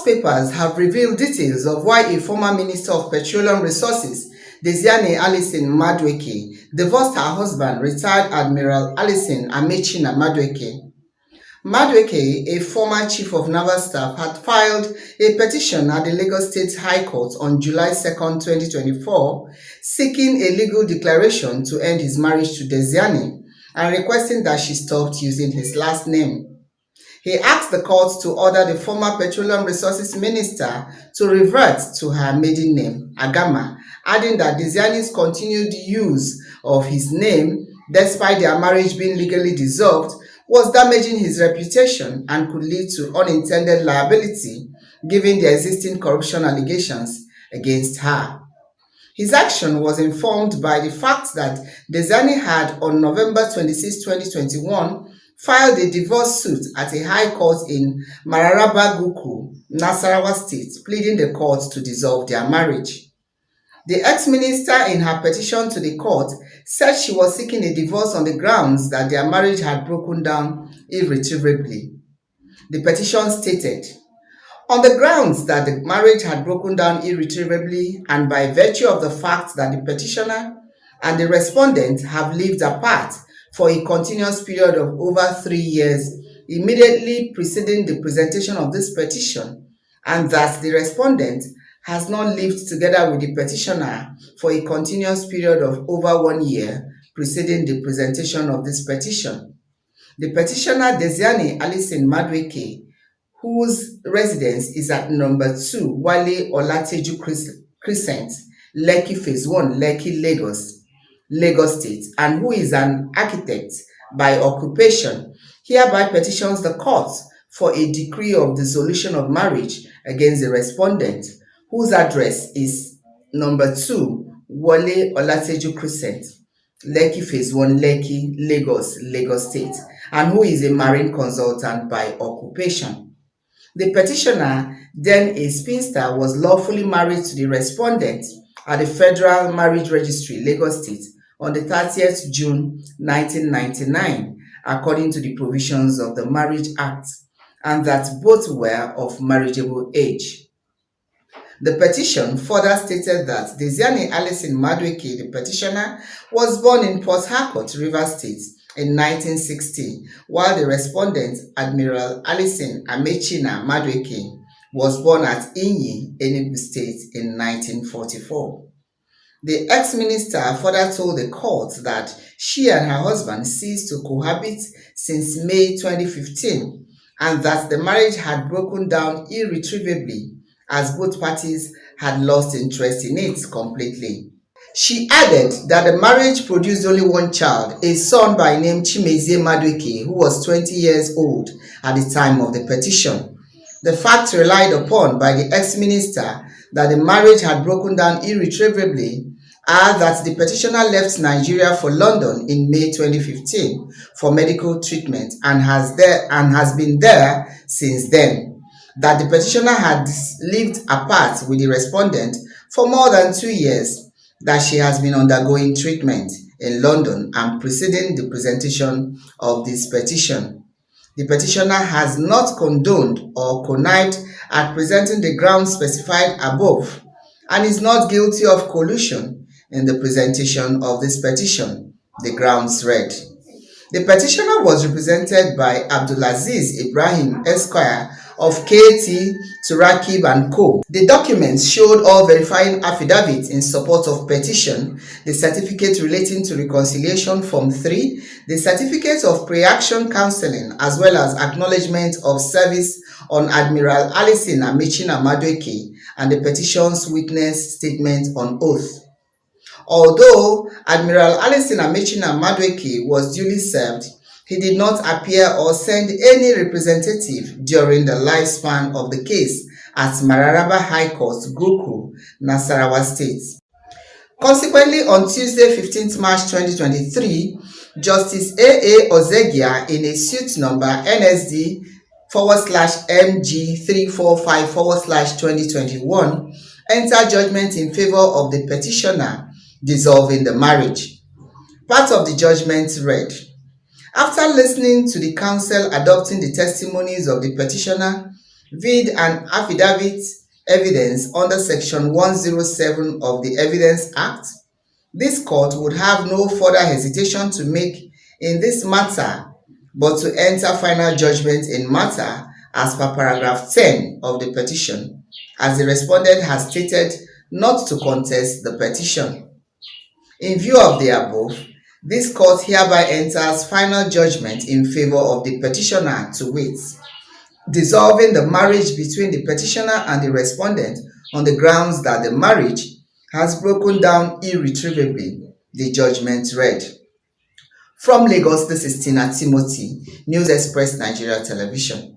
Court papers have revealed details of why a former Minister of Petroleum Resources, Diezani Alison Madueke, divorced her husband, retired Admiral Alison Madueke. Madueke, a former Chief of Naval Staff, had filed a petition at the Lagos State High Court on July 2, 2024, seeking a legal declaration to end his marriage to Diezani and requesting that she stopped using his last name. He asked the court to order the former Petroleum Resources Minister to revert to her maiden name, Agama, adding that Diezani's continued use of his name, despite their marriage being legally dissolved, was damaging his reputation and could lead to unintended liability given the existing corruption allegations against her. His action was informed by the fact that Diezani had, on November 26, 2021, filed a divorce suit at a high court in Mararaba Guku, Nasarawa State, pleading the court to dissolve their marriage. The ex-minister, in her petition to the court, said she was seeking a divorce on the grounds that their marriage had broken down irretrievably. The petition stated, "On the grounds that the marriage had broken down irretrievably and by virtue of the fact that the petitioner and the respondent have lived apart for a continuous period of over 3 years immediately preceding the presentation of this petition, and that the respondent has not lived together with the petitioner for a continuous period of over 1 year preceding the presentation of this petition. The petitioner Diezani Alison Madueke, whose residence is at number 2 Wale Olateju Crescent, Lekki Phase 1, Lekki, Lagos State, and who is an architect by occupation, hereby petitions the court for a decree of dissolution of marriage against the respondent, whose address is number 2 Wale Olateju Crescent, Lekki Phase 1, Lekki, Lagos State, and who is a marine consultant by occupation. The petitioner, then a spinster, was lawfully married to the respondent at the Federal Marriage Registry, Lagos State, on the 30th June 1999, according to the provisions of the Marriage Act, and that both were of marriageable age. The petition further stated that Diezani Alison Madueke, the petitioner, was born in Port Harcourt, Rivers State, in 1960, while the respondent, Admiral Alison Madueke, was born at Inyi, Enugu State, in 1944. The ex-minister further told the court that she and her husband ceased to cohabit since May 2015, and that the marriage had broken down irretrievably as both parties had lost interest in it completely. She added that the marriage produced only one child, a son by name Chimezie Madueke, who was 20 years old at the time of the petition. The fact relied upon by the ex-minister that the marriage had broken down irretrievably are that the petitioner left Nigeria for London in May 2015 for medical treatment and has been there since then. That the petitioner had lived apart with the respondent for more than 2 years, that she has been undergoing treatment in London and preceding the presentation of this petition. The petitioner has not condoned or connived at presenting the grounds specified above and is not guilty of collusion in the presentation of this petition, the grounds read. The petitioner was represented by Abdulaziz Ibrahim Esquire of KT Turakib and Co. The documents showed all verifying affidavits in support of petition, the certificate relating to reconciliation Form 3, the certificate of pre-action counseling, as well as acknowledgement of service on Admiral Alison Madueke and the petition's witness statement on oath. Although Admiral Alison Madueke was duly served, he did not appear or send any representative during the lifespan of the case at Mararaba High Court, Goku, Nasarawa State. Consequently, on Tuesday, 15th March 2023, Justice A.A. Ozegia, in a suit number NSD/MG345/2021, entered judgment in favor of the petitioner dissolving the marriage. Part of the judgment read, "After listening to the counsel adopting the testimonies of the petitioner, vid an affidavit evidence under Section 107 of the Evidence Act. This court would have no further hesitation to make in this matter but to enter final judgment in matter as per paragraph 10 of the petition, as the respondent has stated not to contest the petition. In view of the above, this court hereby enters final judgment in favor of the petitioner, to wit, dissolving the marriage between the petitioner and the respondent on the grounds that the marriage has broken down irretrievably. The judgment read. From Lagos, this is Tina Timothy, News Express Nigeria Television.